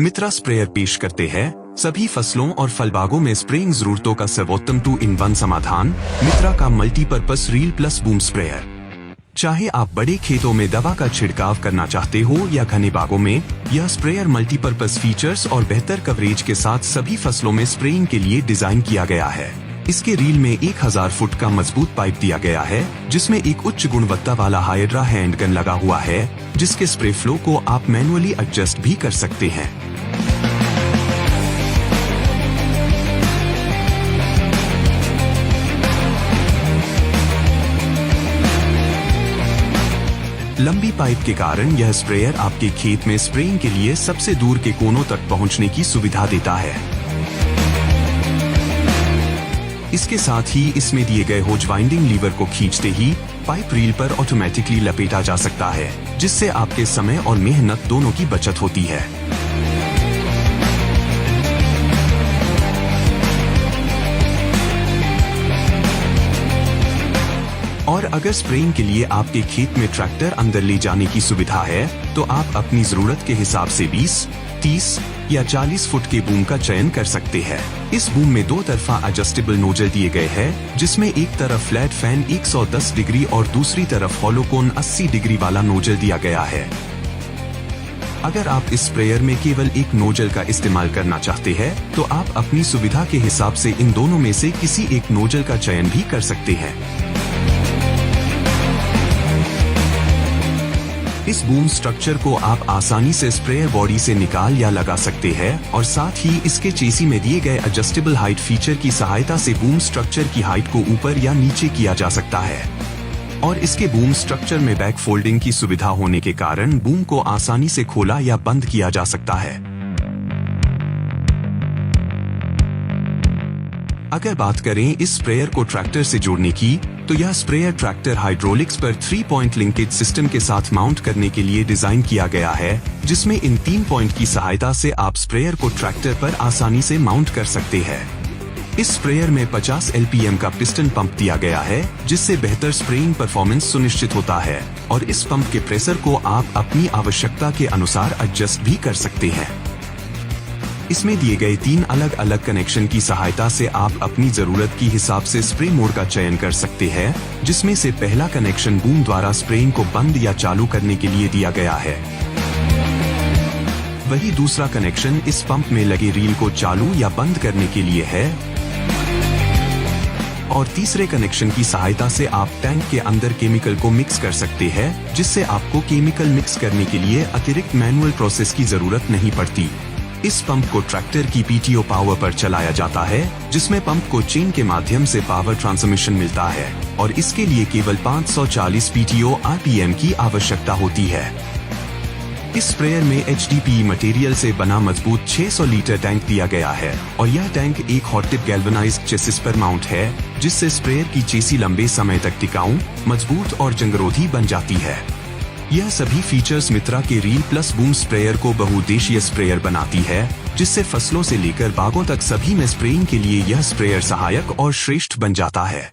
मित्रा sprayer पेश करते हैं सभी फसलों और फल बागों में स्प्रेइंग जरूरतों का सर्वोत्तम 2-in-1 समाधान। मित्रा का multipurpose reel plus boom sprayer. चाहे आप बड़े खेतों में दवा का छिड़काव करना चाहते हो या घने बागों में, यह स्प्रेयर मल्टीपर्पस फीचर्स और बेहतर कवरेज के साथ सभी फसलों में स्प्रेइंग के लिए डिजाइन किया गया है। इसके रील में 1000 फुट का मजबूत पाइप दिया गया है, जिसमें एक उच्च गुणवत्ता वाला हाइड्रा हैंड गन लगा हुआ है, जिसके स्प्रे फ्लो को आप मैनुअली एडजस्ट भी कर सकते हैं। लंबी पाइप के कारण यह स्प्रेयर आपके खेत में स्प्रेइंग के लिए सबसे दूर के कोनों तक पहुंचने की सुविधा देता है। इसके साथ ही इसमें दिए गए होज वाइंडिंग लीवर को खींचते ही पाइप रील पर ऑटोमेटिकली लपेटा जा सकता है, जिससे आपके समय और मेहनत दोनों की बचत होती है। और अगर स्प्रेइंग के लिए आपके खेत में ट्रैक्टर अंदर ले जाने की सुविधा है, तो आप अपनी जरूरत के हिसाब से 20, 30 या 40 फुट के बूम का चयन कर सकते हैं। इस बूम में 2 तरफा एडजस्टेबल नोजल दिए गए हैं, जिसमें एक तरफ फ्लैट फैन 110 डिग्री और दूसरी तरफ हॉलो कोन 80 डिग्री वाला नोजल दिया गया है। अगर आप इस स्प्रेयर में केवल एक नोजल का इस्तेमाल करना चाहते हैं, तो आप अपनी सुविधा के हिसाब से इन दोनों में से किसी एक नोजल का चयन भी कर सकते हैं। इस बूम स्ट्रक्चर को आप आसानी से स्प्रेयर बॉडी से निकाल या लगा सकते हैं, और साथ ही इसके चेसी में दिए गए एडजस्टेबल हाइट फीचर की सहायता से बूम स्ट्रक्चर की हाइट को ऊपर या नीचे किया जा सकता है। और इसके बूम स्ट्रक्चर में बैक फोल्डिंग की सुविधा होने के कारण बूम को आसानी से खोला या बंद किया जा सकता है। अगर बात करें इस स्प्रेयर को ट्रैक्टर से जोड़ने की, तो यह स्प्रेयर ट्रैक्टर हाइड्रोलिक्स पर 3 पॉइंट लिंकेज सिस्टम के साथ माउंट करने के लिए डिजाइन किया गया है, जिसमें इन 3 पॉइंट की सहायता से आप स्प्रेयर को ट्रैक्टर पर आसानी से माउंट कर सकते हैं। इस स्प्रेयर में 50 LPM का पिस्टन पंप दिया गया है, जिससे बेहतर स्प्रेइंग परफॉर्मेंस सुनिश्चित होता है, और इस पंप के प्रेशर को आप अपनी आवश्यकता के अनुसार एडजस्ट भी कर सकते हैं। इसमें दिए गए 3 अलग अलग कनेक्शन की सहायता से आप अपनी जरूरत के हिसाब से स्प्रे मोड का चयन कर सकते हैं, जिसमें से पहला कनेक्शन बूम द्वारा स्प्रेइंग को बंद या चालू करने के लिए दिया गया है। वही दूसरा कनेक्शन इस पंप में लगे रील को चालू या बंद करने के लिए है, और तीसरे कनेक्शन की सहायता से आप टैंक के अंदर केमिकल को मिक्स कर सकते हैं, जिससे आपको केमिकल मिक्स करने के लिए अतिरिक्त मैनुअल प्रोसेस की जरूरत नहीं पड़ती। इस पंप को ट्रैक्टर की PTO पावर पर चलाया जाता है, जिसमें पंप को चेन के माध्यम से पावर ट्रांसमिशन मिलता है, और इसके लिए केवल 540 PTO RPM की आवश्यकता होती है। इस स्प्रेयर में HDPE मटेरियल से बना मजबूत 600 लीटर टैंक दिया गया है, और यह टैंक एक हॉट टिप गैल्वेनाइज्ड चेसिस पर माउंट है, जिससे स्प्रेयर की चेसी लंबे समय तक टिकाऊ, मजबूत और जंगरोधी बन जाती है। यह सभी फीचर्स मित्रा के रील प्लस बूम स्प्रेयर को बहुउद्देशीय स्प्रेयर बनाती है, जिससे फसलों से लेकर बागों तक सभी में स्प्रेइंग के लिए यह स्प्रेयर सहायक और श्रेष्ठ बन जाता है।